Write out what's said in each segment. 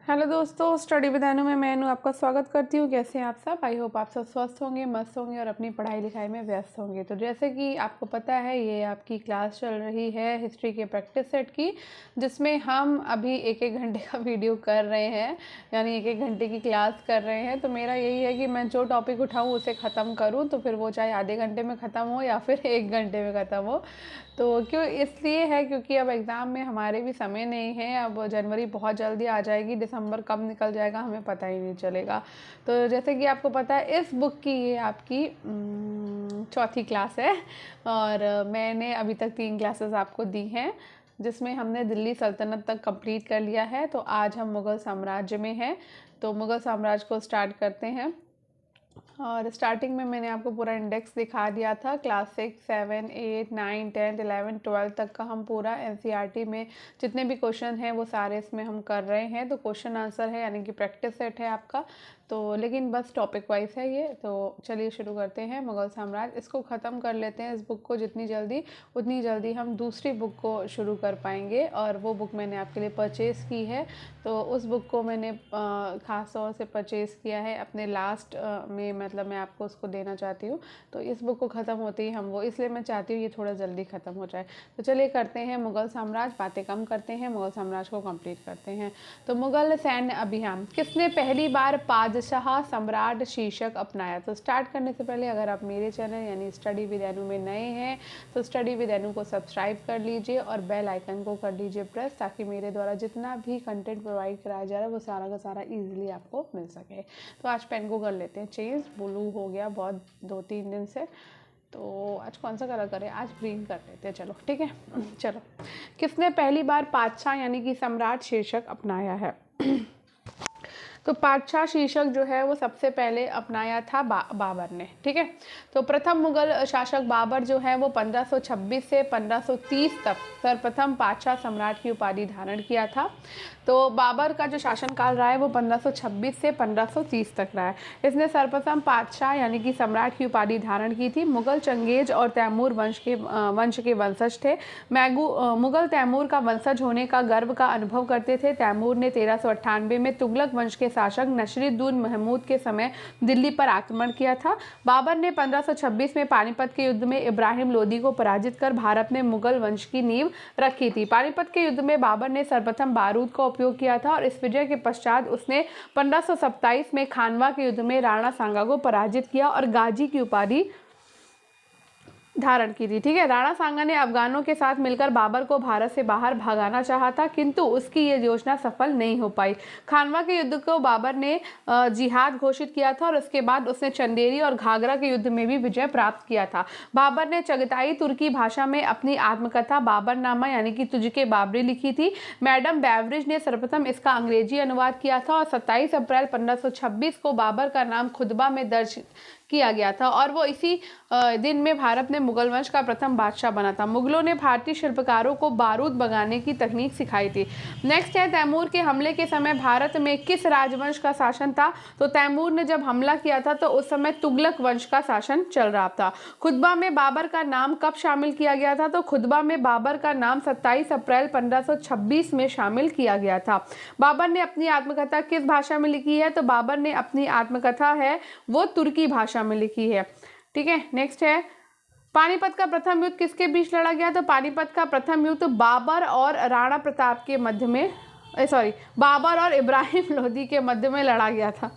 Hello दोस्तों, study with अनु में मैं अनु आपका स्वागत करती हूँ। कैसे हैं आप सब? आई होप आप सब स्वस्थ होंगे, मस्त होंगे और अपनी पढ़ाई लिखाई में व्यस्त होंगे। तो जैसे कि आपको पता है, ये आपकी क्लास चल रही है हिस्ट्री के प्रैक्टिस सेट की, जिसमें हम अभी एक एक घंटे का वीडियो कर रहे हैं, यानी एक एक घंटे की क्लास कर रहे हैं। तो मेरा यही है कि मैं जो टॉपिक उठाऊँ उसे ख़त्म करूँ, तो फिर वो चाहे आधे घंटे में ख़त्म हो या फिर एक घंटे में ख़त्म हो। तो क्यों इसलिए है क्योंकि अब एग्ज़ाम में हमारे भी समय नहीं है। अब जनवरी बहुत जल्दी आ जाएगी, दिसंबर कब निकल जाएगा हमें पता ही नहीं चलेगा। तो जैसे कि आपको पता है, इस बुक की ये आपकी चौथी क्लास है और मैंने अभी तक 3 क्लासेस आपको दी हैं, जिसमें हमने दिल्ली सल्तनत तक कंप्लीट कर लिया है। तो आज हम मुग़ल साम्राज्य में हैं, तो मुग़ल साम्राज्य को स्टार्ट करते हैं। और स्टार्टिंग में मैंने आपको पूरा इंडेक्स दिखा दिया था। क्लास 6, 7, 8, 9, 10, 11, 12 तक का हम पूरा एनसीईआरटी में जितने भी क्वेश्चन हैं वो सारे इसमें हम कर रहे हैं। तो क्वेश्चन आंसर है, यानी कि प्रैक्टिस सेट है आपका। तो लेकिन बस टॉपिक वाइज है ये। तो चलिए शुरू करते हैं। मुग़ल साम्राज्य, इसको ख़त्म कर लेते हैं इस बुक को जितनी जल्दी, उतनी जल्दी हम दूसरी बुक को शुरू कर पाएंगे। और वो बुक मैंने आपके लिए परचेज़ की है। तो उस बुक को मैंने ख़ास तौर से परचेज़ किया है अपने लास्ट में, मतलब मैं आपको उसको देना चाहती हूँ। तो इस बुक को ख़त्म होते ही हम वो, इसलिए मैं चाहती हूँ ये थोड़ा जल्दी ख़त्म हो जाए। तो चलिए करते हैं मुग़ल साम्राज्य, बातें कम करते हैं, मुग़ल साम्राज्य को कंप्लीट करते हैं। तो मुग़ल सैन्य अभियान, किसने पहली बार पादशाह सम्राट शीर्षक अपनाया? तो स्टार्ट करने से पहले अगर आप मेरे चैनल यानी स्टडी विद अनु में नए हैं तो स्टडी विद अनु को सब्सक्राइब कर लीजिए और बेल आइकन को कर लीजिए प्रेस, ताकि मेरे द्वारा जितना भी कंटेंट प्रोवाइड कराया जा रहा है वो सारा का सारा ईजिली आपको मिल सके। तो आज पेन को कर लेते हैं चेंज, ब्लू हो गया बहुत 2-3 दिन से। तो आज कौन सा कलर करें? आज ग्रीन कर लेते हैं, चलो ठीक है। चलो, किसने पहली बार पातशाह यानी कि सम्राट शीर्षक अपनाया है? तो पातशाह शीर्षक जो है वो सबसे पहले अपनाया था बाबर ने, ठीक है। तो प्रथम मुगल शासक बाबर जो है वो 1526 से 1530 तक सर्वप्रथम पातशाह सम्राट की उपाधि धारण किया था। तो बाबर का जो शासनकाल रहा है वो 1526 से 1530 तक रहा है। इसने सर्वप्रथम पातशाह यानी कि सम्राट की उपाधि धारण की थी। मुगल चंगेज और तैमूर वंश के वंशज थे। मुगल तैमूर का वंशज होने का गर्व का अनुभव करते थे। तैमूर ने 1398 में तुगलक वंश के शासक नसीरुद्दीन महमूद के समय दिल्ली पर आक्रमण किया था। बाबर ने 1526 में पानीपत के युद्ध में इब्राहिम लोदी को पराजित कर भारत में मुगल वंश की नींव रखी थी। पानीपत के युद्ध में बाबर ने सर्वप्रथम बारूद का उपयोग किया था और इस विजय के पश्चात उसने 1527 में खानवा के युद्ध में राणा सांगा को पराजित किया और गाजी की उपाधि धारण की थी, ठीक है। राणा सांगा ने अफगानों के साथ मिलकर बाबर को भारत से बाहर भगाना चाहा था, किंतु उसकी ये योजना सफल नहीं हो पाई। खानवा के युद्ध को बाबर ने जिहाद घोषित किया था और उसके बाद उसने चंदेरी और घाघरा के युद्ध में भी विजय प्राप्त किया था। बाबर ने चगताई तुर्की भाषा में अपनी आत्मकथा बाबरनामा यानी कि तुझके बाबरी लिखी थी। मैडम बेवरिज ने सर्वप्रथम इसका अंग्रेजी अनुवाद किया था और 27 अप्रैल 1526 को बाबर का नाम खुतबा में दर्ज किया गया था और वो इसी दिन में भारत में मुगल वंश का प्रथम बादशाह बना था। मुगलों ने भारतीय शिल्पकारों को बारूद बनाने की तकनीक सिखाई थी। नेक्स्ट है, तैमूर के हमले के समय भारत में किस राजवंश का शासन था? तो तैमूर ने जब हमला किया था तो उस समय तुगलक वंश का शासन चल रहा था। खुतबा में बाबर का नाम कब शामिल किया गया था? तो खुतबा में बाबर का नाम 27 अप्रैल 1526 में शामिल किया गया था। बाबर ने अपनी आत्मकथा किस भाषा में लिखी है? तो बाबर ने अपनी आत्मकथा है वो तुर्की भाषा में लिखी है, ठीक है। नेक्स्ट है, पानीपत का प्रथम युद्ध किसके बीच लड़ा गया? तो पानीपत का प्रथम युद्ध बाबर और राणा प्रताप के मध्य में, बाबर और इब्राहिम लोदी के मध्य में लड़ा गया था।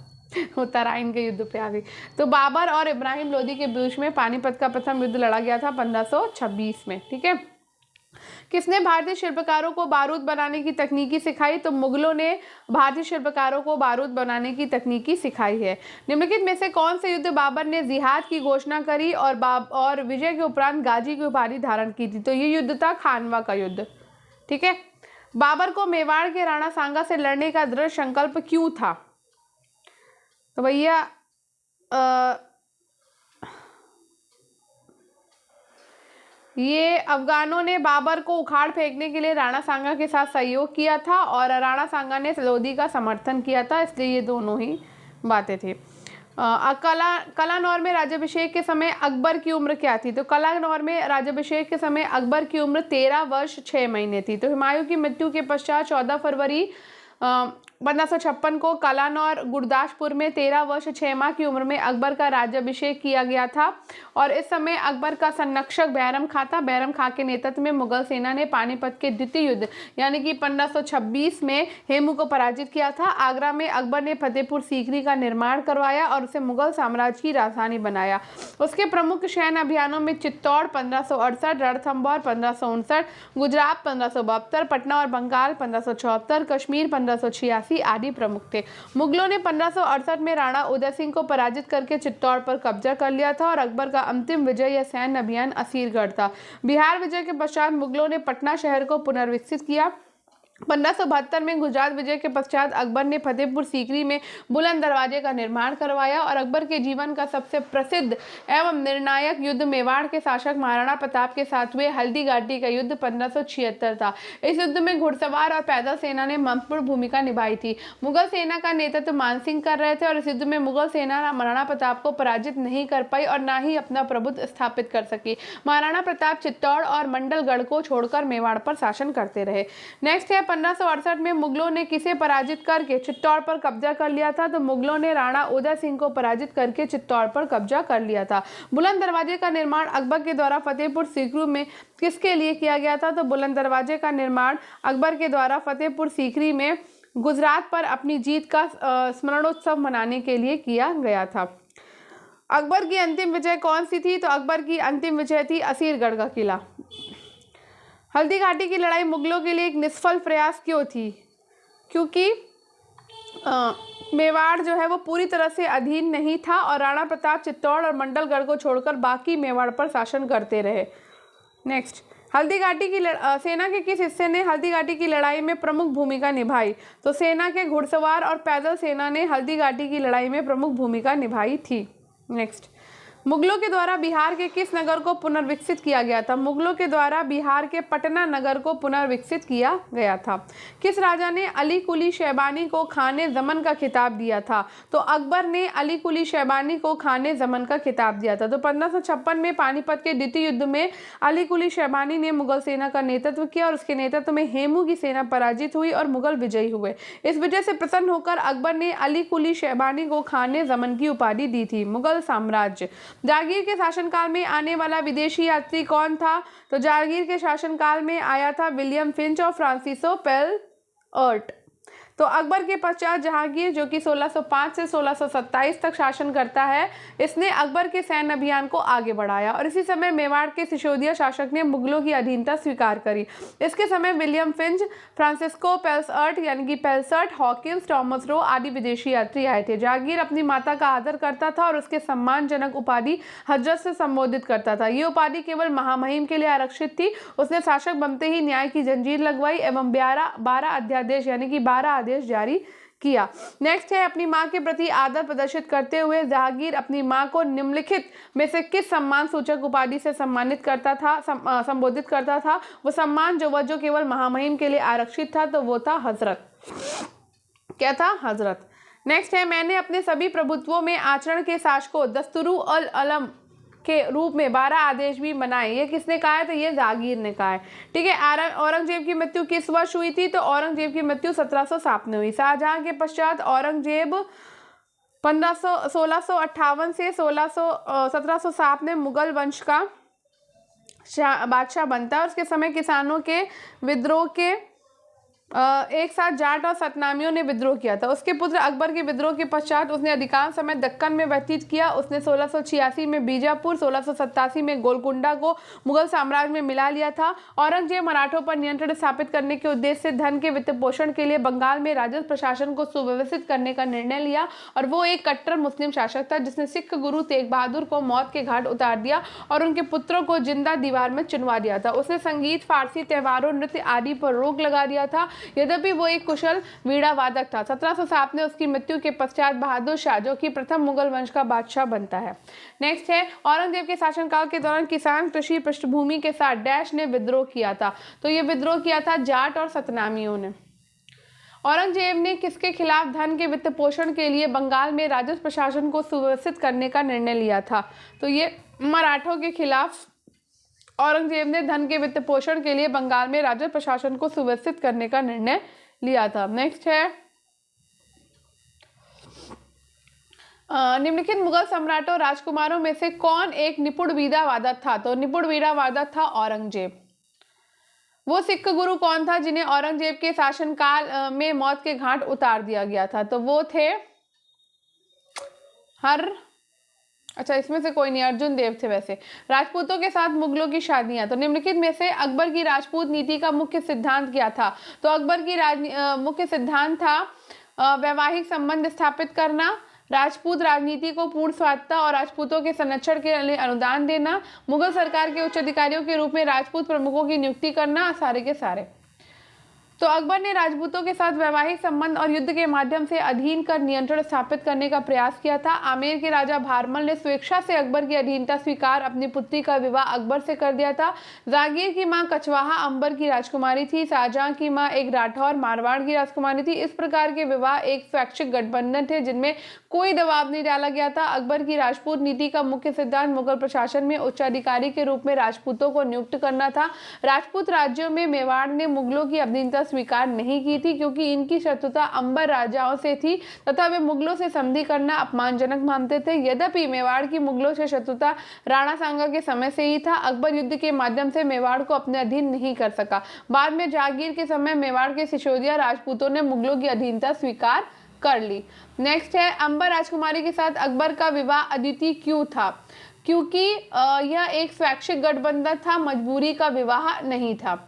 उत्तरायण के युद्ध पे आ गई। तो बाबर और इब्राहिम लोदी के बीच में पानीपत का प्रथम युद्ध लड़ा गया था 1526 में, ठीक है। किसने भारतीय शिल्पकारों को बारूद बनाने की तकनीकी सिखाई? तो मुगलों ने भारतीय शिल्पकारों को बारूद बनाने की तकनीकी सिखाई है। निम्नलिखित में से कौन से युद्ध बाबर ने जिहाद की घोषणा करी और विजय के उपरांत गाजी की उपाधि धारण की थी? तो ये युद्ध था खानवा का युद्ध, ठीक है। बाबर को मेवाड़ के राणा सांगा से लड़ने का दृढ़ संकल्प क्यों था? तो भैया ये अफगानों ने बाबर को उखाड़ फेंकने के लिए राणा सांगा के साथ सहयोग किया था और राणा सांगा ने लोदी का समर्थन किया था, इसलिए ये दोनों ही बातें थी। कलानौर में राज्याभिषेक के समय अकबर की उम्र क्या थी? तो कलानौर में राज्याभिषेक के समय अकबर की उम्र 13 वर्ष 6 महीने थी। तो हुमायूं की मृत्यु के पश्चात 14 फरवरी 1556 को कलानौर गुरदासपुर में 13 वर्ष 6 माह की उम्र में अकबर का राज्याभिषेक किया गया था और इस समय अकबर का संरक्षक बैरम खां था। बैरम खां के नेतृत्व में मुगल सेना ने पानीपत के द्वितीय युद्ध यानी कि 1526 में हेमू को पराजित किया था। आगरा में अकबर ने फतेहपुर सीकरी का निर्माण करवाया और उसे मुगल साम्राज्य की राजधानी बनाया। उसके प्रमुख सैन्य अभियानों में चित्तौड़ 1568, रणथंभौर 1559, गुजरात 1572, पटना और बंगाल 1574, कश्मीर 1586 आदि प्रमुख थे। मुगलों ने 1568 में राणा उदय सिंह को पराजित करके चित्तौड़ पर कब्जा कर लिया था और अकबर का अंतिम विजय या सैन्य अभियान असीरगढ़ था। बिहार विजय के पश्चात मुगलों ने पटना शहर को पुनर्विकसित किया। 1572 में गुजरात विजय के पश्चात अकबर ने फतेहपुर सीकरी में बुलंद दरवाजे का निर्माण करवाया और अकबर के जीवन का सबसे प्रसिद्ध एवं निर्णायक युद्ध मेवाड़ के शासक महाराणा प्रताप के साथ हुए हल्दी घाटी का युद्ध 1576 था। इस युद्ध में घुड़सवार और पैदल सेना ने महत्वपूर्ण भूमिका निभाई थी। मुगल सेना का नेतृत्व मान सिंह कर रहे थे और इस युद्ध में मुगल सेना महाराणा प्रताप को पराजित नहीं कर पाई और न ही अपना प्रभुत्व स्थापित कर सकी। महाराणा प्रताप चित्तौड़ और मंडलगढ़ को छोड़कर मेवाड़ पर शासन करते रहे। नेक्स्ट है 1568 में मुगलों ने किसे पराजित करके चित्तौड़ पर कब्जा कर लिया था? तो मुगलों ने राणा उदय सिंह को पराजित करके चित्तौड़ पर कब्जा कर लिया था। बुलंद दरवाजे का निर्माण अकबर के द्वारा फतेहपुर सीकरी में किसके लिए किया गया था? तो बुलंद दरवाजे का निर्माण अकबर के द्वारा फतेहपुर सीकरी में गुजरात पर अपनी जीत का स्मरणोत्सव मनाने के लिए किया गया था। अकबर की अंतिम विजय कौन सी थी? तो अकबर की अंतिम विजय थी असीरगढ़ का किला। हल्दी घाटी की लड़ाई मुगलों के लिए एक निष्फल प्रयास क्यों थी? क्योंकि मेवाड़ जो है वो पूरी तरह से अधीन नहीं था और राणा प्रताप चित्तौड़ और मंडलगढ़ को छोड़कर बाकी मेवाड़ पर शासन करते रहे। नेक्स्ट, हल्दी घाटी की सेना के किस हिस्से ने हल्दी घाटी की लड़ाई में प्रमुख भूमिका निभाई? तो सेना के घुड़सवार और पैदल सेना ने हल्दी घाटी की लड़ाई में प्रमुख भूमिका निभाई थी। नेक्स्ट, मुगलों के द्वारा बिहार के किस नगर को पुनर्विकसित किया गया था? मुगलों के द्वारा बिहार के पटना नगर को पुनर्विकसित किया गया था। किस राजा ने अली कुली शैबानी को खाने जमन का खिताब दिया था? तो अकबर ने अली कुली शैबानी को खाने जमन का खिताब दिया था। तो 1556 में पानीपत के द्वितीय युद्ध में अली कुली शैबानी ने मुगल सेना का नेतृत्व किया और उसके नेतृत्व में हेमू की सेना पराजित हुई और मुगल विजयी हुए। इस विजय से प्रसन्न होकर अकबर ने अली कुली शैबानी को खाने जमन की उपाधि दी थी। मुगल साम्राज्य। जागीर के शासनकाल में आने वाला विदेशी यात्री कौन था? तो जागीर के शासनकाल में आया था विलियम फिंच और फ्रांसिसो पेलर्ट। तो अकबर के पश्चात जहांगीर जो कि 1605 से 1627 तक शासन करता है, इसने अकबर के सैन्य अभियान को आगे बढ़ाया और इसी समय मेवाड़ के सिसोदिया शासक ने मुगलों की अधीनता स्वीकार करी। इसके समय विलियम फिंच, फ्रांसिस्को पेलर्ट यानी कि पेलर्ट, हॉकिंस, टॉमस रो आदि विदेशी यात्री आए थे। जहांगीर अपनी माता का आदर करता था और उसके सम्मानजनक उपाधि हजरत से संबोधित करता था। ये उपाधि केवल महामहिम के लिए आरक्षित थी। उसने शासक बनते ही न्याय की जंजीर लगवाई एवं 12 अध्यादेश यानी कि 12 आदेश जारी किया। नेक्स्ट है, अपनी मां के प्रति आदर प्रदर्शित करते हुए जहांगीर अपनी मां को निम्नलिखित में से किस सम्मान सूचक उपाधि से सम्मानित करता था, संबोधित करता था? वो सम्मान जो केवल महामहिम के लिए आरक्षित था, तो वो था हजरत। क्या था? हजरत। नेक्स्ट है, मैंने अपने सभी प्रभुत्वों में आचरण के शासकों दस्तूरुल अलम के रूप में 12 आदेश भी बनाए। ये किसने कहा है? तो ये जागीर ने कहा है। ठीक है। औरंगजेब की मृत्यु किस वर्ष हुई थी? तो औरंगजेब की मृत्यु 1707 में हुई। शाहजहां के पश्चात औरंगजेब 1658 से 1707 में मुगल वंश का बादशाह बनता है। उसके समय किसानों के विद्रोह के एक साथ जाट और सतनामियों ने विद्रोह किया था। उसके पुत्र अकबर के विद्रोह के पश्चात उसने अधिकांश समय दक्कन में व्यतीत किया। उसने 1686 में बीजापुर, 1687 में गोलकुंडा को मुगल साम्राज्य में मिला लिया था। औरंगजेब मराठों पर नियंत्रण स्थापित करने के उद्देश्य से धन के वित्त पोषण के लिए बंगाल में राजस्व प्रशासन को सुव्यवस्थित करने का निर्णय लिया और वो एक कट्टर मुस्लिम शासक था जिसने सिख गुरु तेग बहादुर को मौत के घाट उतार दिया और उनके पुत्रों को जिंदा दीवार में चुनवा दिया था। उसने संगीत, फारसी त्योहारों, नृत्य आदि पर रोक लगा दिया था, यद्यपि वो एक कुशल वीणा वादक था। 1707 में उसकी मृत्यु के पश्चात बहादुर शाह जो कि प्रथम मुगल वंश का बादशाह बनता है। नेक्स्ट है, औरंगजेब के शासनकाल के दौरान किसान कृषि पृष्ठभूमि के साथ डैश ने विद्रोह किया था। तो ये विद्रोह किया था जाट और सतनामियों ने। औरंगजेब ने किसके खिलाफ धन के वित्त पोषण के लिए बंगाल में राजस्व प्रशासन को सुव्यवस्थित करने का निर्णय लिया था? तो ये मराठों के खिलाफ औरंगजेब ने धन के वित्त पोषण के लिए बंगाल में राजस्व प्रशासन को सुव्यवस्थित करने का निर्णय लिया था। नेक्स्ट है, निम्नलिखित मुगल सम्राटों राजकुमारों में से कौन एक निपुण वीणा वादक था? तो निपुण वीणा वादक था औरंगजेब। वो सिख गुरु कौन था जिन्हें औरंगजेब के शासनकाल में मौत के घाट उतार दिया गया था? तो वो थे अच्छा, इसमें से कोई नहीं, अर्जुन देव थे। वैसे राजपूतों के साथ मुगलों की शादियां, तो निम्नलिखित में से अकबर की राजपूत नीति का मुख्य सिद्धांत क्या था? तो अकबर की मुख्य सिद्धांत था वैवाहिक संबंध स्थापित करना, राजपूत राजनीति को पूर्ण स्वायत्तता और राजपूतों के संरक्षण के लिए अनुदान देना, मुगल सरकार के उच्च अधिकारियों के रूप में राजपूत प्रमुखों की नियुक्ति करना, सारे के सारे। तो अकबर ने राजपूतों के साथ वैवाहिक संबंध और युद्ध के माध्यम से अधीन कर नियंत्रण स्थापित करने का प्रयास किया था। आमेर के राजा भारमल ने स्वेच्छा से अकबर की अधीनता स्वीकार अपनी पुत्री का विवाह अकबर से कर दिया था। जागीर की मां कछवाहा अंबर की राजकुमारी थी। शाहजहां की मां एक राठौर मारवाड़ की राजकुमारी थी। इस प्रकार के विवाह एक स्वैच्छिक गठबंधन थे जिनमें कोई दबाव नहीं डाला गया था। अकबर की राजपूत नीति का मुख्य सिद्धांत मुगल प्रशासन में उच्चाधिकारी के रूप में राजपूतों को नियुक्त करना था। राजपूत राज्यों में मेवाड़ ने मुगलों की अधीनता स्वीकार नहीं की थी क्योंकि इनकी शत्रुता अंबर राजाओं से थी तथा वे मुगलों से संधि करना अपमानजनक मानते थे। यद्यपि मेवाड़ की मुगलों से शत्रुता राणा सांगा के समय से ही था। अकबर युद्ध के माध्यम से मेवाड़ को अपने अधीन नहीं कर सका। बाद में जहांगीर के समय मेवाड़ के सिसोदिया राजपूतों ने मुगलों की अधीनता स्वीकार कर ली। नेक्स्ट है, अंबर राजकुमारी के साथ अकबर का विवाह अद्वितीय क्यों था? क्योंकि यह एक स्वैच्छिक गठबंधन था, मजबूरी का विवाह नहीं था।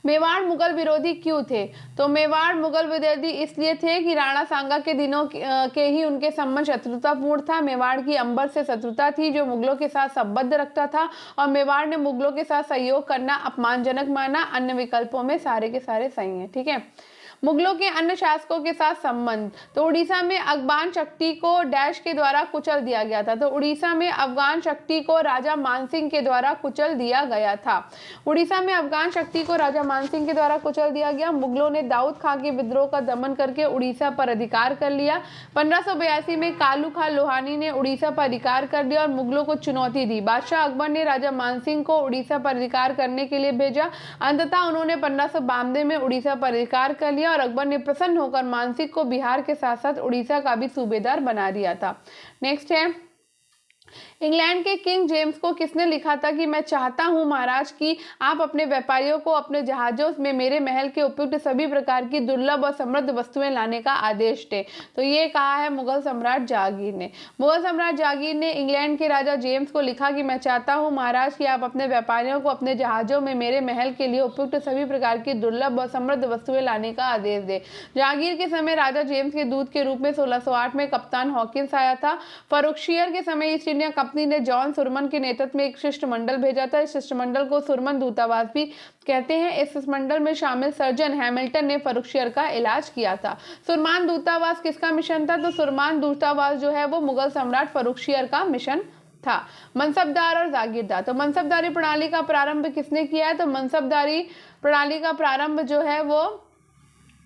मेवाड़ मुगल विरोधी क्यों थे? तो मेवाड़ मुगल विरोधी इसलिए थे कि राणा सांगा के दिनों के ही उनके संबंध शत्रुतापूर्ण था। मेवाड़ की अंबर से शत्रुता थी जो मुगलों के साथ संबद्ध रखता था और मेवाड़ ने मुगलों के साथ सहयोग करना अपमानजनक माना। अन्य विकल्पों में सारे के सारे सही हैं। ठीक है। मुगलों के अन्य शासकों के साथ संबंध, तो उड़ीसा में अफगान शक्ति को डैश के द्वारा कुचल दिया गया था। तो उड़ीसा में अफगान शक्ति को राजा मानसिंह के द्वारा कुचल दिया गया था। उड़ीसा में अफगान शक्ति को राजा मानसिंह के द्वारा कुचल दिया गया। मुगलों ने दाऊद खां के विद्रोह का दमन करके उड़ीसा पर अधिकार कर लिया। 1582 में कालू खां लोहानी ने उड़ीसा पर अधिकार कर लिया और मुगलों को चुनौती दी। बादशाह अकबर ने राजा मानसिंह को उड़ीसा पर अधिकार करने के लिए भेजा। अंततः उन्होंने 1592 में उड़ीसा पर अधिकार कर लिया और अकबर ने प्रसन्न होकर मानसिंह को बिहार के साथ साथ उड़ीसा का भी सूबेदार बना दिया था। नेक्स्ट है, इंग्लैंड के किंग जेम्स को किसने लिखा था कि मैं चाहता हूं महाराज कि आप अपने व्यापारियों को अपने जहाजों में मेरे महल के उपयुक्त सभी प्रकार की दुर्लभ और समृद्ध वस्तुएं लाने का आदेश दे? तो ये कहा है मुगल सम्राट जहांगीर ने। मुगल सम्राट जहांगीर ने इंग्लैंड के राजा जेम्स को लिखा कि मैं चाहता हूं महाराज कि आप अपने व्यापारियों को अपने जहाजों में मेरे महल के लिए उपयुक्त सभी प्रकार की दुर्लभ और समृद्ध वस्तुएं लाने का आदेश दे। जहांगीर के समय राजा जेम्स के दूत के रूप में 1608 में कप्तान हॉकिंस आया था। फर्रुखशियर के समय ईस्ट इंडिया कंपनी ने जॉन सुरमन के नेतृत्व में एक शिष्टमंडल भेजा था। इस शिष्टमंडल को सुरमन दूतावास भी कहते हैं। इस शिष्टमंडल में शामिल सर्जन हैमिल्टन ने फर्रुखशियर का इलाज किया था। सुरमान दूतावास किसका मिशन था? तो सुरमान दूतावास जो है वो मुगल सम्राट फर्रुखशियर का मिशन था। मनसबदार और जागीरदार, तो मनसबदारी प्रणाली का प्रारंभ किसने किया है? तो मनसबदारी प्रणाली का प्रारंभ जो है वो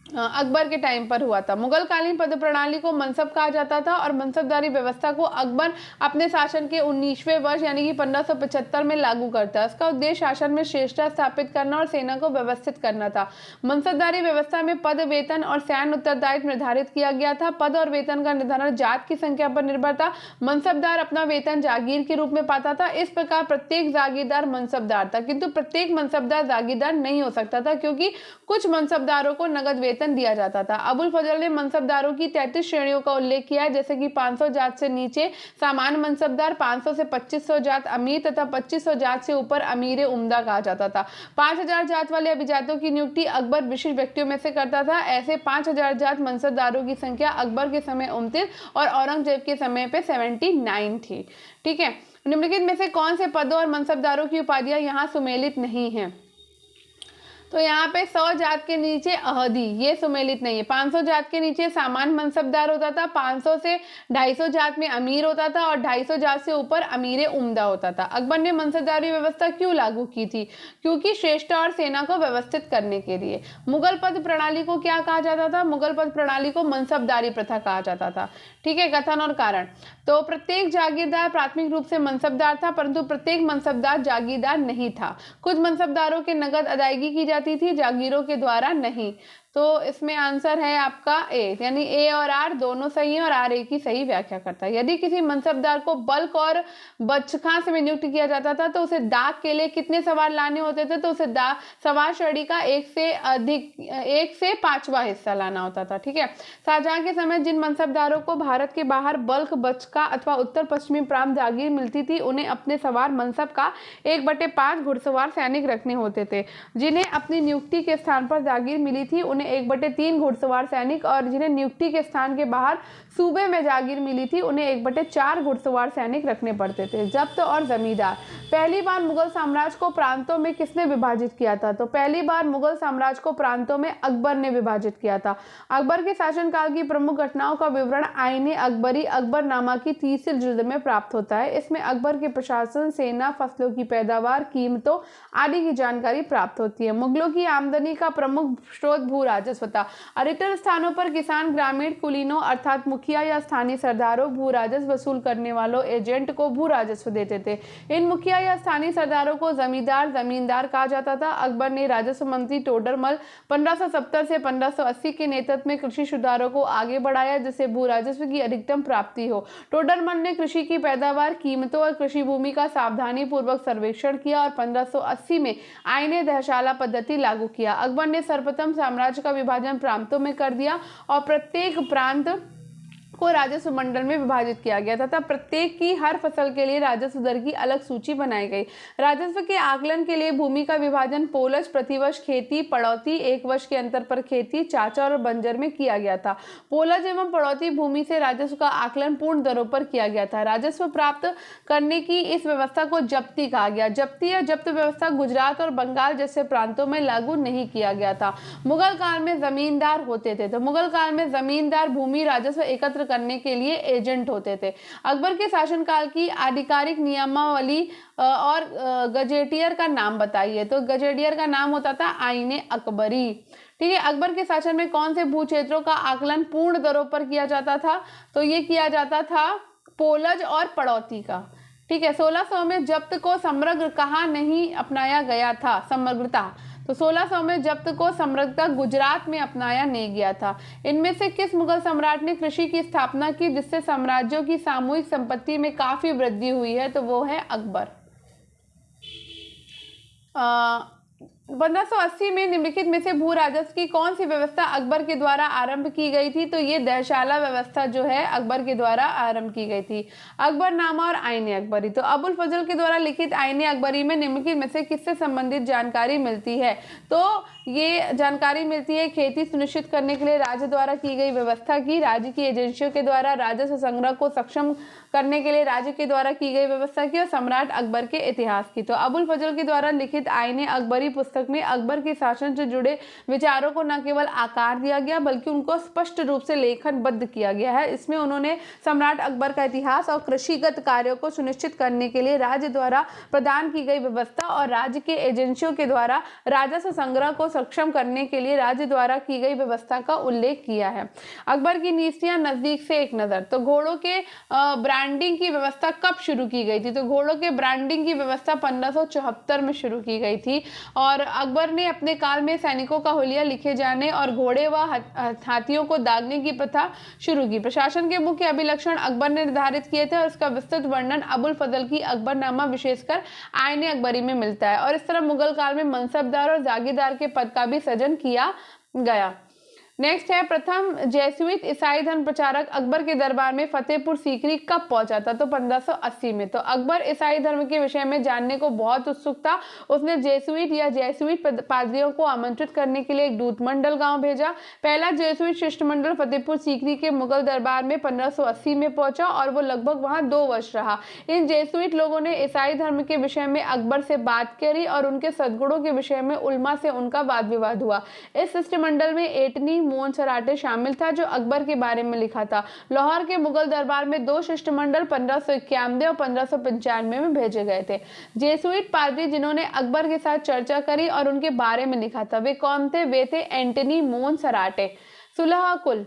अकबर के टाइम पर हुआ था। मुगल कालीन पद प्रणाली को मनसब कहा जाता था और मनसबदारी व्यवस्था को अकबर अपने शासन के 19वें वर्ष यानी कि 1575 में लागू करता है। इसका उद्देश्य शासन में श्रेष्ठता स्थापित करना और सेना को व्यवस्थित करना था। मनसबदारी व्यवस्था में पद, वेतन और सैन्य उत्तरदायित्व निर्धारित किया गया था। पद और वेतन का निर्धारण जात की संख्या पर निर्भर था। मनसबदार अपना वेतन जागीर के रूप में पाता था। इस प्रकार प्रत्येक जागीरदार मनसबदार था, किंतु प्रत्येक मनसबदार जागीरदार नहीं हो सकता था क्योंकि कुछ मनसबदारों को नगद वेतन दिया जाता था। अबुल फजल ने मनसबदारों की 33 श्रेणियों का उल्लेख किया है, जैसे कि 500 जात से नीचे सामान्य मनसबदार, 500 से 2500 जात अमीर तथा 2500 जात से ऊपर अमीर उम्दा कहा जाता था। 5000 जात वाले अभिजातों की नियुक्ति अकबर विशिष्ट व्यक्तियों में से करता था। ऐसे 5000 जात मनसबदारों की संख्या अकबर के समय 29 और औरंगजेब के समय पे 79 थी। ठीक है। निम्नलिखित में से कौन से पदों और मनसबदारों की उपाधियां यहाँ सुमेलित नहीं है? तो यहाँ पे 100 जात के नीचे अहदी, ये सुमेलित नहीं है। 500 जात के नीचे सामान्य मनसबदार होता था। 500 से 250 जात में अमीर होता था और 250 जात से ऊपर अमीर उम्दा होता था। अकबर ने मनसबदारी व्यवस्था क्यों लागू की थी? क्योंकि श्रेष्ठता और सेना को व्यवस्थित करने के लिए। मुगल पद प्रणाली को क्या कहा जाता था? मुगल पद प्रणाली को मनसबदारी प्रथा कहा जाता था। ठीक है। कथन और कारण, तो प्रत्येक जागीरदार प्राथमिक रूप से मनसबदार था, परंतु प्रत्येक मनसबदार जागीरदार नहीं था। कुछ मनसबदारों के नगद अदायगी की जाती थी, जागीरों के द्वारा नहीं। तो इसमें आंसर है आपका ए, यानी ए और आर दोनों सही है और आर ए की सही व्याख्या करता है। यदि किसी मनसबदार को बल्क और बचखां में नियुक्त किया जाता था तो उसे डाक के लिए कितने सवार लाने होते थे, तो उसे सवार श्रेणी का 1 से 5वां हिस्सा लाना होता था। ठीक है। शाहजहां के समय जिन मनसबदारों को भारत के बाहर बल्क, बचका अथवा उत्तर पश्चिमी प्रांत जागीर मिलती थी उन्हें अपने सवार मनसब का 1/5 घुड़सवार सैनिक रखने होते थे। जिन्हें अपनी नियुक्ति के स्थान पर जागीर मिली थी उन्हें 1/3 घुड़सवार सैनिक, और जिन्हें नियुक्ति के स्थान के बाहर सूबे में जागीर मिली थी उन्हें 1/4 घुड़सवार सैनिक रखने पड़ते थे। जब्त और जमींदार। पहली बार मुगल साम्राज्य को प्रांतों में किसने विभाजित किया था, तो पहली बार मुगल साम्राज्य को प्रांतों में अकबर ने विभाजित किया था। अकबर के शासनकाल की प्रमुख घटनाओं का विवरण आईने अकबरी अकबरनामा की 30 जिल्द में प्राप्त होता है। इसमें अकबर के प्रशासन, सेना, फसलों की पैदावार, कीमतों आदि की जानकारी प्राप्त होती है। मुगलों की आमदनी का प्रमुख स्रोत भू राजस्व था। अधिकतर स्थानों पर किसान ग्रामीण कुलीनों अर्थात मुखिया या स्थानीय सरदारों, भू राजस्व वसूल करने वालों एजेंट को भू राजस्व देते थे। इन मुखिया या स्थानीय सरदारों को जमींदार कहा जाता था। अकबर ने राजस्व मंत्री टोडरमल 1570 से 1580 के नेतृत्व में कृषि सुधारों को आगे बढ़ाया जिससे भू राजस्व की अधिकतम प्राप्ति हो। टोडरमल ने कृषि की पैदावार, कीमतों और कृषि भूमि का सावधानी पूर्वक सर्वेक्षण किया और 1580 में आईने दहशाला पद्धति लागू किया। अकबर ने सर्वप्रथम साम्राज्य का विभाजन प्रांतों में कर दिया और प्रत्येक प्रांत को राजस्व मंडल में विभाजित किया गया तथा प्रत्येक की हर फसल के लिए राजस्व दर की अलग सूची बनाई गई। राजस्व के आकलन के लिए भूमि का विभाजन पोलज, प्रतिवर्ष खेती, पड़ौती, 1 वर्ष के अंतर पर खेती, चाचा और बंजर में किया गया था। पोलज एवं पड़ौती भूमि से राजस्व का आकलन पूर्ण दरों पर किया गया था। राजस्व प्राप्त करने की इस व्यवस्था को जब्ती कहा गया। जब्ती या जब्त व्यवस्था गुजरात और बंगाल जैसे प्रांतों में लागू नहीं किया गया था। मुगल काल में जमींदार होते थे, तो मुगल काल में जमींदार भूमि राजस्व एकत्र करने के लिए एजेंट होते थे। अकबर के शासनकाल की आधिकारिक नियमावली और गजेटियर का नाम बताइए, तो गजेटियर का नाम होता था आईने अकबरी। ठीक है। अकबर के शासन में कौन से भू क्षेत्रों का आकलन पूर्ण दरों पर किया जाता था, तो ये किया जाता था पोलज और पड़ौती का। ठीक है। 1600 में जब्त को समग्र कहाँ नहीं अपनाया गया था, समग्रता, तो 1600 में जब्त को समग्रता गुजरात में अपनाया नहीं गया था। इनमें से किस मुगल सम्राट ने कृषि की स्थापना की जिससे साम्राज्यों की सामूहिक संपत्ति में काफी वृद्धि हुई है, तो वो है अकबर। 1580 में निम्नलिखित में से भू राजस्व की कौन सी व्यवस्था अकबर के द्वारा आरंभ की गई थी, तो ये दहशाला व्यवस्था जो है अकबर के द्वारा आरंभ की गई थी। अकबरनामा और आईने अकबरी। तो अबुल फजल के द्वारा लिखित आईने अकबरी में निम्नलिखित में से किससे संबंधित जानकारी मिलती है, तो ये जानकारी मिलती है खेती सुनिश्चित करने के लिए राज्य द्वारा की गई व्यवस्था की, राज्य की एजेंसियों के द्वारा राजस्व संग्रह को सक्षम करने के लिए राज्य के द्वारा की गई व्यवस्था की, और सम्राट अकबर के इतिहास की। तो अबुल फजल के द्वारा लिखित आईने अकबरी पुस्तक में अकबर के शासन से जुड़े विचारों को न केवल आकार दिया गया बल्कि उनको स्पष्ट रूप से लेखनबद्ध किया गया है। इसमें उन्होंने सम्राट अकबर का इतिहास और कृषिगत कार्यों को सुनिश्चित करने के लिए राज्य द्वारा प्रदान की गई व्यवस्था और राज्य के एजेंसियों के द्वारा राजस्व संग्रह को सक्षम करने के लिए राज्य द्वारा की गई व्यवस्था का उल्लेख किया है। अकबर की नीतियां नजदीक से एक नजर। तो घोड़ों के ब्रांडिंग की व्यवस्था कब शुरू की गई थी, तो घोड़ों के ब्रांडिंग की व्यवस्था 1574 में शुरू की गई थी और अकबर ने अपने काल में सैनिकों का हुलिया लिखे जाने और घोड़े व हाथियों को दागने की प्रथा शुरू की। प्रशासन के मुख्य अभिलक्षण अकबर ने निर्धारित किए थे और इसका विस्तृत वर्णन अबुल फजल की अकबरनामा विशेषकर आईने अकबरी में मिलता है। और इस तरह मुगल काल में मनसबदार और जागीरदार के पद का भी सृजन किया गया। नेक्स्ट है प्रथम जैसुइट ईसाई धर्म प्रचारक अकबर के दरबार में फतेहपुर सीकरी कब पहुंचा था, तो 1580 में। तो अकबर ईसाई धर्म के विषय में जानने को बहुत उत्सुक था। उसने जेसुइट या जैसुइट पादरियों को आमंत्रित करने के लिए एक दूत मंडल गांव भेजा। पहला जेसुइट शिष्टमंडल फतेहपुर सीकरी के मुगल दरबार में 1580 में पहुंचा और वो लगभग वहां 2 वर्ष रहा। इन जेसुइट लोगों ने ईसाई धर्म के विषय में अकबर से बात करी और उनके सद्गुणों के विषय में उलमा से उनका वाद विवाद हुआ। इस शिष्टमंडल में एटनी मोनसराटे शामिल था जो अकबर के बारे में लिखा था। लाहौर के मुगल दरबार में 2 शिष्टमंडल 1591 और 1595 में भेजे गए थे। जेसुइट पादरी जिन्होंने अकबर के साथ चर्चा करी और उनके बारे में लिखा था वे कौन थे, वे थे एंटनी मोनसराटे। सुलह कुल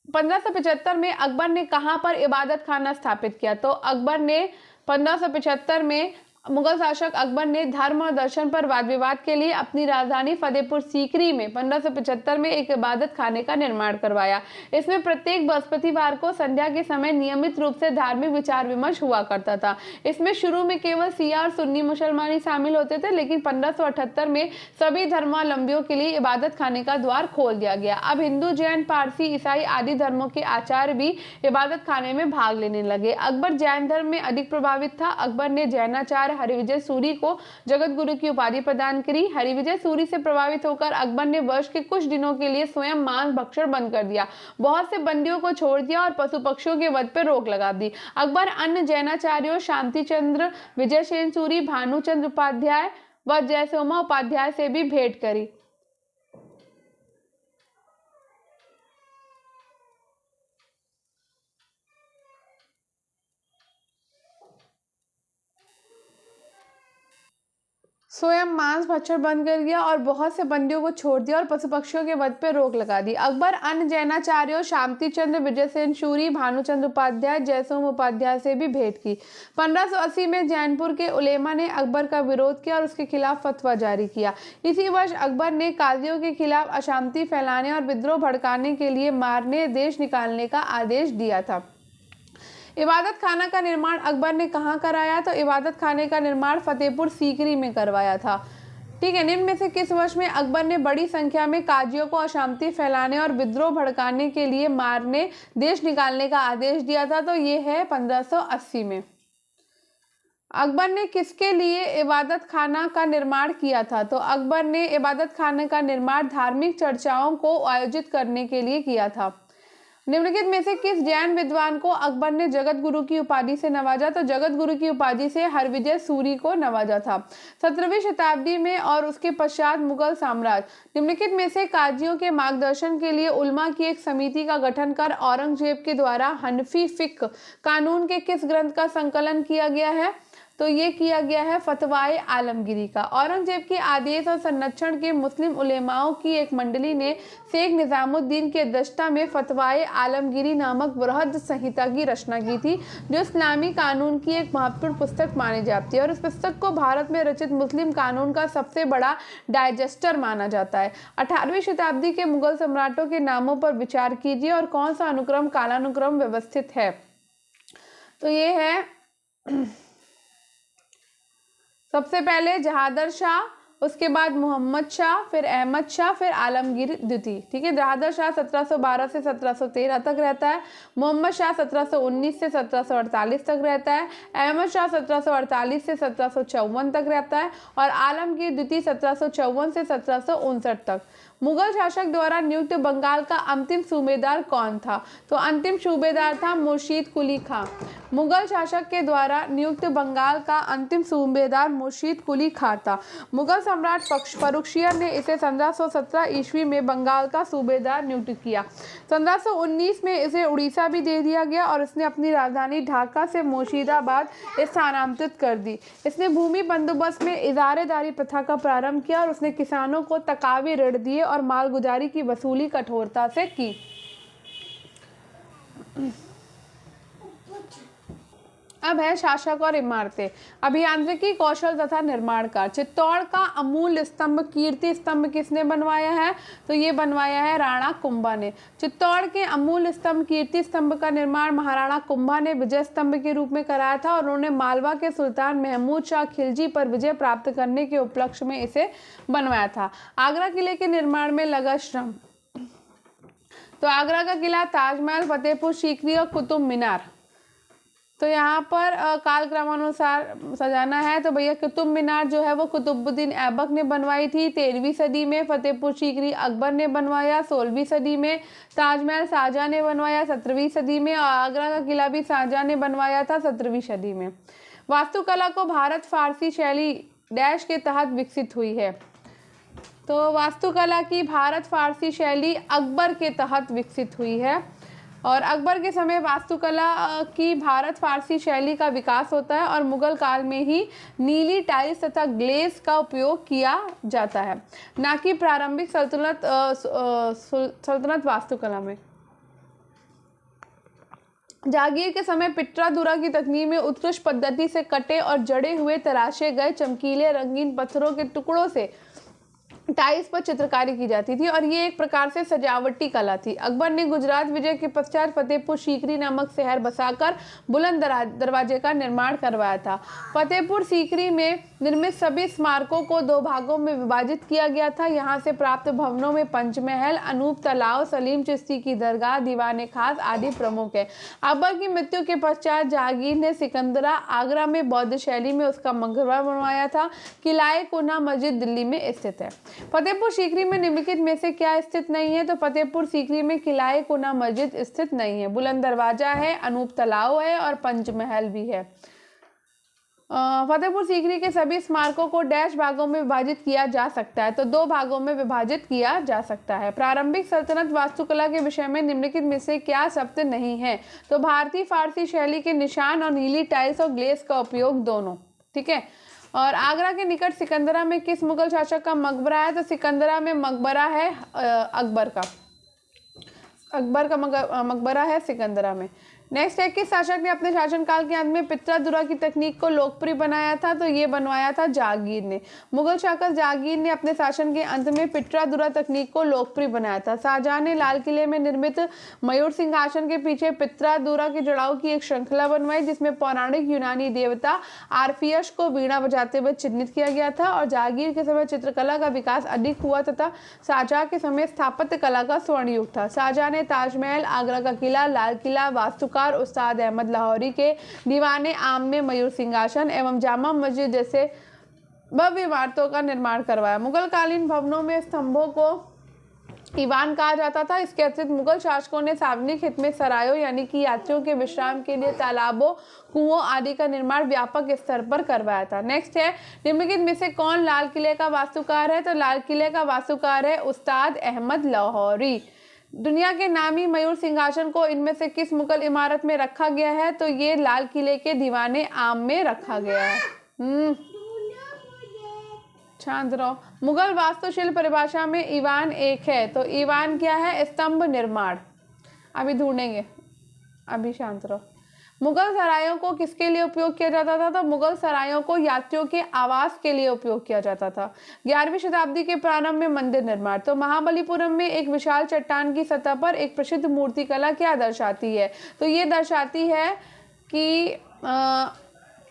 1575 में अकबर ने कहां पर इबादत खाना स्थापित किया, तो अकबर ने 1575 में मुगल शासक अकबर ने धर्म और दर्शन पर वाद विवाद के लिए अपनी राजधानी फतेहपुर सीकरी में 1575 में एक इबादत खाने का निर्माण करवाया। इसमें प्रत्येक बृहस्पतिवार को संध्या के समय नियमित रूप से धार्मिक विचार विमर्श हुआ करता था। इसमें शुरू में केवल शिया और सुन्नी मुसलमान ही शामिल होते थे, लेकिन 1578 में सभी धर्मावलंबियों के लिए इबादत खाने का द्वार खोल दिया गया। अब हिंदू, जैन, पारसी, ईसाई आदि धर्मों के आचार्य भी इबादत खाने में भाग लेने लगे। अकबर जैन धर्म में अधिक प्रभावित था। अकबर ने जैनाचार्य हरिविजय सूरी को जगत गुरु की उपाधि प्रदान करी। हरिविजय सूरी से प्रभावित होकर अकबर ने वर्ष के कुछ दिनों के लिए स्वयं मांस भक्षण बंद कर दिया, बहुत से बंदियों को छोड़ दिया और पशु पक्षियों के वध पर रोक लगा दी। अकबर अन्य जैनाचार्यों शांति चंद्र, विजय सेन सूरी, भानुचंद्र उपाध्याय व जयसोमा उपाध्याय से भी भेंट करी। स्वयं मांस भक्षण बंद कर दिया और बहुत से बंदियों को छोड़ दिया और पशु पक्षियों के वध पर रोक लगा दी। अकबर अन्य जैनाचार्यों शांति चंद्र, विजय सेन सूरी, भानुचंद्र उपाध्याय, जयसोम उपाध्याय से भी भेंट की। 1580 में जैनपुर के उलेमा ने अकबर का विरोध किया और उसके खिलाफ फतवा जारी किया। इसी वर्ष अकबर ने कादियों के खिलाफ अशांति फैलाने और विद्रोह भड़काने के लिए मारने, देश निकालने का आदेश दिया था। इबादत खाना का निर्माण अकबर ने कहाँ कराया? तो इबादत खाने का निर्माण फतेहपुर सीकरी में करवाया था। ठीक है, निम्न में से किस वर्ष में अकबर ने बड़ी संख्या में काजियों को अशांति फैलाने और विद्रोह भड़काने के लिए मारने, देश निकालने का आदेश दिया था? तो ये है 1580 में। अकबर ने किसके लिए इबादत खाना का निर्माण किया था? तो अकबर ने इबादत खाने का निर्माण धार्मिक चर्चाओं को आयोजित करने के लिए किया था। निम्नलिखित में से किस जैन विद्वान को अकबर ने जगत गुरु की उपाधि से नवाजा? तो जगत गुरु की उपाधि से हरविजय सूरी को नवाजा था। 17वीं शताब्दी में और उसके पश्चात मुगल साम्राज्य। निम्नलिखित में से काजियों के मार्गदर्शन के लिए उलमा की एक समिति का गठन कर औरंगजेब के द्वारा हनफी फिक्ह कानून के किस ग्रंथ का संकलन किया गया है? तो ये किया गया है फतवाए आलमगीरी का। औरंगजेब के आदेश और संरक्षण के मुस्लिम उलेमाओं की एक मंडली ने शेख निजामुद्दीन की अध्यक्षता में फतवाए आलमगीरी नामक बृहद संहिता की रचना की थी, जो इस्लामी कानून की एक महत्वपूर्ण पुस्तक मानी जाती है और इस पुस्तक को भारत में रचित मुस्लिम कानून का सबसे बड़ा डाइजेस्टर माना जाता है। 18वीं शताब्दी के मुगल सम्राटों के नामों पर विचार कीजिए और कौन सा अनुक्रम कालानुक्रम व्यवस्थित है? तो ये है सबसे पहले जहादर शाह, उसके बाद मोहम्मद शाह, फिर अहमद शाह, फिर आलमगीर द्वितीय। ठीक है, जहादर शाह 1712 से 1713 तक रहता है, मोहम्मद शाह 1719 से 1748 तक रहता है, अहमद शाह 1748 से 1754 तक रहता है और आलमगीर द्वितीय 1754 से 1759 तक। मुगल शासक द्वारा नियुक्त बंगाल का अंतिम सूबेदार कौन था? तो अंतिम सूबेदार था मुर्शीद कुली खां। मुगल शासक के द्वारा नियुक्त बंगाल का अंतिम सूबेदार मुर्शीद कुली खां था। मुगल सम्राट फर्रुखशियर ने इसे 1517 ईस्वी में बंगाल का सूबेदार नियुक्त किया। 1519 में इसे उड़ीसा भी दे दिया गया और इसने अपनी राजधानी ढाका से मुर्शिदाबाद स्थानांतरित कर दी। इसने भूमि बंदोबस्त में इजारेदारी प्रथा का प्रारंभ किया और उसने किसानों को तकावी ऋण दिए और मालगुजारी की वसूली कठोरता से की। अब है शासक और इमारतें। अभियांत्रिकी, कौशल तथा निर्माण कार्य। चित्तौड़ का अमूल्य स्तंभ कीर्ति स्तंभ किसने बनवाया है? तो ये बनवाया है राणा कुंभा ने। चित्तौड़ के अमूल्य स्तंभ कीर्ति स्तंभ का निर्माण महाराणा कुंभा ने विजय स्तंभ के रूप में कराया था और उन्होंने मालवा के सुल्तान महमूद शाह खिलजी पर विजय प्राप्त करने के उपलक्ष्य में इसे बनवाया था। आगरा किले के निर्माण में लगा श्रम। तो आगरा का किला, ताजमहल, फतेहपुर सीकरी और कुतुब मीनार। तो यहाँ पर कालक्रमानुसार सजाना है। तो भैया कुतुब मीनार जो है वो कुतुबुद्दीन ऐबक ने बनवाई थी 13वीं सदी में। फतेहपुर सीकरी अकबर ने बनवाया 16वीं सदी में। ताजमहल शाहजहां ने बनवाया 17वीं सदी में और आगरा का किला भी शाहजहां ने बनवाया था 17वीं सदी में। वास्तुकला को भारत फारसी शैली डैश के तहत विकसित हुई है। तो वास्तुकला की भारत फारसी शैली अकबर के तहत विकसित हुई है और अकबर के समय वास्तुकला की भारत फारसी शैली का विकास होता है और मुगल काल में ही नीली टाइल्स तथा ग्लेज का उपयोग किया जाता है, ना कि प्रारंभिक सल्तनत वास्तुकला में। जहांगीर के समय पिट्रादुरा की तकनीक में उत्कृष्ट पद्धति से कटे और जड़े हुए तराशे गए चमकीले रंगीन पत्थरों के टुकड़ों से टाइल्स पर चित्रकारी की जाती थी और ये एक प्रकार से सजावटी कला थी। अकबर ने गुजरात विजय के पश्चात फतेहपुर सीकरी नामक शहर बसाकर बुलंद दरवाजे का निर्माण करवाया था। फतेहपुर सीकरी में निर्मित सभी स्मारकों को 2 भागों में विभाजित किया गया था। यहाँ से प्राप्त भवनों में पंचमहल, अनूप तालाब, सलीम चिश्ती की दरगाह, दीवाने खास आदि प्रमुख है। अकबर की मृत्यु के पश्चात जहांगीर ने सिकंदरा आगरा में बौद्ध शैली में उसका मकबरा बनवाया था। किलाए कुना मस्जिद दिल्ली में स्थित है। फतेहपुर सीकरी में निम्नलिखित में से क्या स्थित नहीं है? तो फतेहपुर सीकरी में किलाए कुना मस्जिद स्थित नहीं है। बुलंद दरवाजा है, अनूप तालाब है और पंचमहल भी है। फतेहपुर सीकरी के सभी स्मारकों को डैश भागों में विभाजित किया जा सकता है, तो 2 भागों में विभाजित किया जा सकता है। प्रारंभिक सल्तनत वास्तुकला के विषय में निम्नलिखित में से क्या शब्द नहीं है? तो भारतीय फारसी शैली के निशान और नीली टाइल्स और ग्लेस का उपयोग दोनों, ठीक है। और आगरा के निकट सिकंदरा में किस मुगल शासक का मकबरा है? तो सिकंदरा में मकबरा है अकबर का मकबरा है सिकंदरा में। नेक्स्ट है, किस शासक ने अपने शासनकाल के अंत में पित्रादुरा की तकनीक को लोकप्रिय बनाया था? तो ये बनवाया था जहांगीर ने। मुगल शासक जहांगीर ने अपने शासन के अंत में पित्रादुरा तकनीक को लोकप्रिय बनाया था। शाहजहां ने लाल किले में निर्मित मयूर सिंहासन के पीछे पित्रादुरा के जुड़ाव की एक श्रृंखला बनवाई, जिसमें पौराणिक यूनानी देवता आर्फियस को वीणा बजाते हुए चिन्हित किया गया था। और जहांगीर के समय चित्रकला का विकास अधिक हुआ तथा शाहजहां के समय स्थापत्य कला का स्वर्ण युग था। शाहजहां ने ताजमहल, आगरा का किला, लाल किला, वास्तुकार उस्ताद अहमद लाहौरी के दीवाने आम में मयूर सिंहासन एवं जामा मस्जिद जैसे भव्य इमारतों का निर्माण करवाया। मुगल कालीन भवनों में स्तंभों को ईवान कहा जाता था। इसके अतिरिक्त मुगल शासकों ने सार्वजनिक हित में सरायों यानी कि यात्रियों के विश्राम के लिए तालाबों, कुओं आदि का निर्माण व्यापक स्तर पर करवाया था। नेक्स्ट है, निम्नलिखित में से कौन लाल किले का वास्तुकार है? तो लाल किले का वास्तुकार है उस्ताद अहमद लाहौरी। दुनिया के नामी मयूर सिंहासन को इनमें से किस मुगल इमारत में रखा गया है? तो ये लाल किले के दीवाने आम में रखा गया है। शांत रहो। मुगल वास्तुशिल्प परिभाषा में ईवान एक है, तो ईवान क्या है? स्तंभ निर्माण। अभी ढूंढेंगे, अभी शांत रहो। मुगल सरायों को किसके लिए उपयोग किया जाता था? तो मुगल सरायों को यात्रियों के आवास के लिए उपयोग किया जाता था। 11वीं शताब्दी के प्रारंभ में मंदिर निर्माण। तो महाबलीपुरम में एक विशाल चट्टान की सतह पर एक प्रसिद्ध मूर्तिकला क्या दर्शाती है? तो ये दर्शाती है कि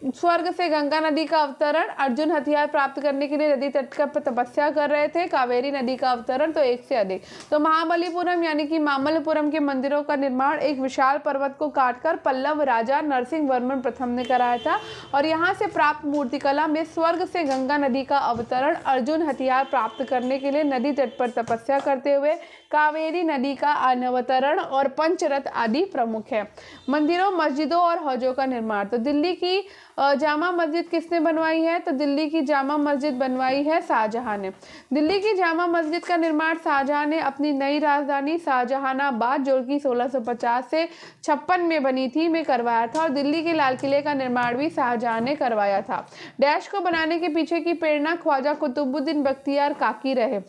स्वर्ग से गंगा नदी का अवतरण। अर्जुन हथियार प्राप्त करने के लिए नदी तट पर तपस्या कर रहे थे। कावेरी नदी का अवतरण, तो 1 से अधिक। तो महाबलीपुरम यानी कि मामल्लपुरम के मंदिरों का निर्माण एक विशाल पर्वत को काटकर पल्लव राजा नरसिंह वर्मन प्रथम ने कराया था। और यहाँ से प्राप्त मूर्तिकला में स्वर्ग से गंगा नदी का अवतरण, अर्जुन हथियार प्राप्त करने के लिए नदी तट पर तपस्या करते हुए कावेरी नदी का अवतरण और पंचरथ आदि प्रमुख है। मंदिरों, मस्जिदों और हौजों का निर्माण। तो दिल्ली की जामा मस्जिद किसने बनवाई है? तो दिल्ली की जामा मस्जिद बनवाई है शाहजहां ने। दिल्ली की जामा मस्जिद का निर्माण शाहजहां ने अपनी नई राजधानी शाहजहानाबाद, जो कि 1650 से 56 में बनी थी, में करवाया था। और दिल्ली के लाल किले का निर्माण भी शाहजहां ने करवाया था। डैश को बनाने के पीछे की प्रेरणा ख्वाजा कुतुबुद्दीन बख्तियार काकी रहे।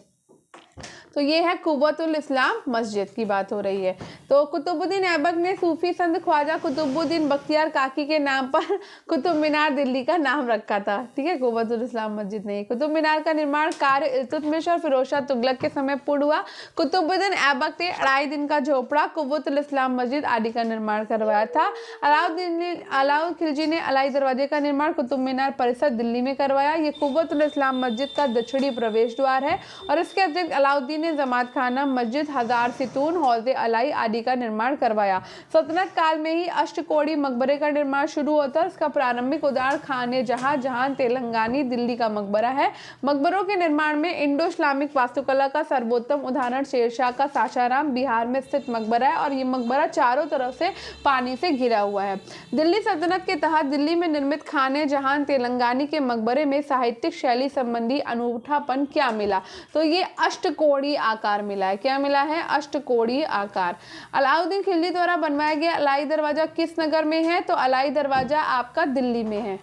तो ये है कुव्वतुल इस्लाम मस्जिद की बात हो रही है। तो कुतुबुद्दीन ऐबक ने सूफी संत ख्वाजा कुतुबुद्दीन बख्तियार काकी के नाम पर कुतुब मीनार दिल्ली का नाम रखा था, ठीक है। कुव्वतुल इस्लाम मस्जिद नहीं। कुतुब मीनार का निर्माण कार्य इल्तुतमिश और फिरोज शाह तुगलक के समय पूर्ण हुआ। कुतुबुद्दीन ऐबक ने 2.5 दिन का झोपड़ा, कुव्वतुल इस्लाम मस्जिद आदि का निर्माण करवाया था। अलाउद्दीन खिलजी ने अलाई दरवाजे का निर्माण कुतुब मीनार परिसर दिल्ली में करवाया। ये कुव्वतुल इस्लाम मस्जिद का दक्षिणी प्रवेश द्वार है। और इसके अतिरिक्त अलाउद्दीन ने जमात खाना मस्जिद, हजार सितून, हौजे अलाई आदि का निर्माण करवाया। सल्तनत काल में ही अष्टकोड़ी मकबरे का निर्माण शुरू होता है। इसका प्रारंभिक उदाहरण खाने जहां तेलंगानी दिल्ली का मकबरा है। मकबरों के निर्माण में इंडो इस्लामिक वास्तुकला का सर्वोत्तम उदाहरण शेरशाह का सासाराम बिहार में स्थित मकबरा है। और ये मकबरा चारों तरफ से पानी से घिरा हुआ है। दिल्ली सल्तनत के तहत दिल्ली में निर्मित खाने जहां तेलंगानी के मकबरे में साहित्यिक शैली संबंधी अनूठापन क्या मिला? तो ये अष्टकोणीय आकार मिला है। क्या मिला है? अष्टकोणीय आकार। अलाउद्दीन खिलजी द्वारा बनवाया गया अलाई दरवाजा किस नगर में है? तो अलाई दरवाजा आपका दिल्ली में है,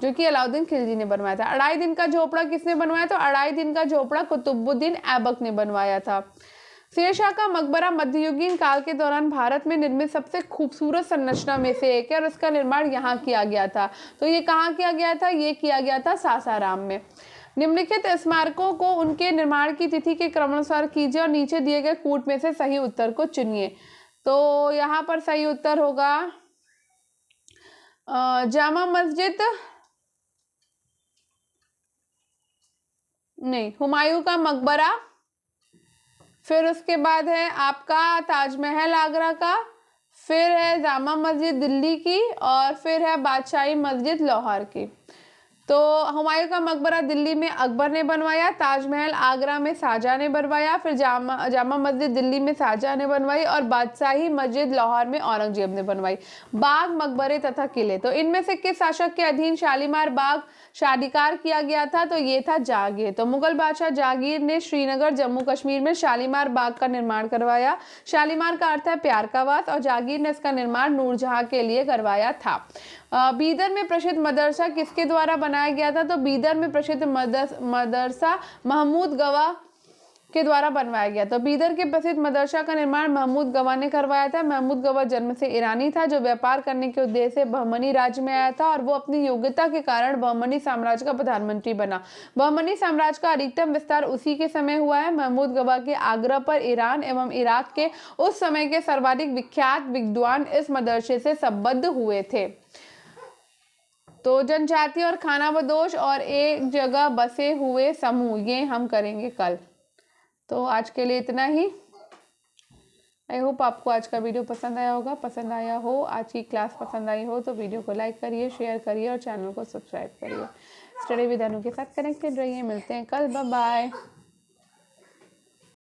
जो कि अलाउद्दीन खिलजी ने बनवाया था। 2.5 दिन का झोपड़ा किसने बनवाया? तो 2.5 दिन का झोपड़ा कुतुबुद्दीन ऐबक ने बनवाया था। शेरशाह का मकबरा मध्ययुगीन काल के दौरान भारत में निर्मित सबसे खूबसूरत संरचना में से एक है और इसका निर्माण यहाँ किया गया था। तो ये कहाँ किया गया था? ये किया गया था सासाराम में। निम्नलिखित स्मारकों को उनके निर्माण की तिथि के क्रमानुसार कीजिए और नीचे दिए गए कूट में से सही उत्तर को चुनिए। तो यहाँ पर सही उत्तर होगा जामा मस्जिद, नहीं, हुमायूं का मकबरा, फिर उसके बाद है आपका ताजमहल आगरा का, फिर है जामा मस्जिद दिल्ली की, और फिर है बादशाही मस्जिद लाहौर की। तो हुमायूं का मकबरा दिल्ली में अकबर ने बनवाया, ताजमहल आगरा में शाहजहां ने बनवाया, फिर जामा मस्जिद दिल्ली में शाहजहां ने बनवाई और बादशाही मस्जिद लाहौर में औरंगजेब ने बनवाई। बाग, मकबरे तथा किले, तो इनमें से किस शासक के अधीन शालीमार बाग शादिकार किया गया था? तो ये था जहांगीर। तो मुगल बादशाह जहांगीर ने श्रीनगर जम्मू कश्मीर में शालीमार बाग का निर्माण करवाया। शालीमार का अर्थ है प्यार का वास और जहांगीर ने इसका निर्माण नूरजहां के लिए करवाया था। बीदर में प्रसिद्ध मदरसा किसके द्वारा बनाया गया था? तो बीदर में प्रसिद्ध मदरसा महमूद गवा के द्वारा बनवाया गया। तो बीदर के प्रसिद्ध मदरसा का निर्माण महमूद गवा ने करवाया था। महमूद गवा जन्म से ईरानी था जो व्यापार करने के उद्देश्य से बहमनी राज्य में आया था और वो अपनी योग्यता के कारण बहमनी साम्राज्य का प्रधानमंत्री बना। बहमनी साम्राज्य का अधिकतम विस्तार उसी के समय हुआ है। महमूद गवा के आग्रह पर ईरान एवं इराक के उस समय के सर्वाधिक विख्यात विद्वान इस मदरसे से संबद्ध हुए थे। तो जनजाति और खानाबदोश और एक जगह बसे हुए समूह, ये हम करेंगे कल। तो आज के लिए इतना ही। आई होप आपको आज का वीडियो पसंद आया होगा। पसंद आया हो, आज की क्लास पसंद आई हो तो वीडियो को लाइक करिए, शेयर करिए और चैनल को सब्सक्राइब करिए। स्टडी विद अनु के साथ कनेक्टेड रहिए। मिलते हैं कल। Bye bye.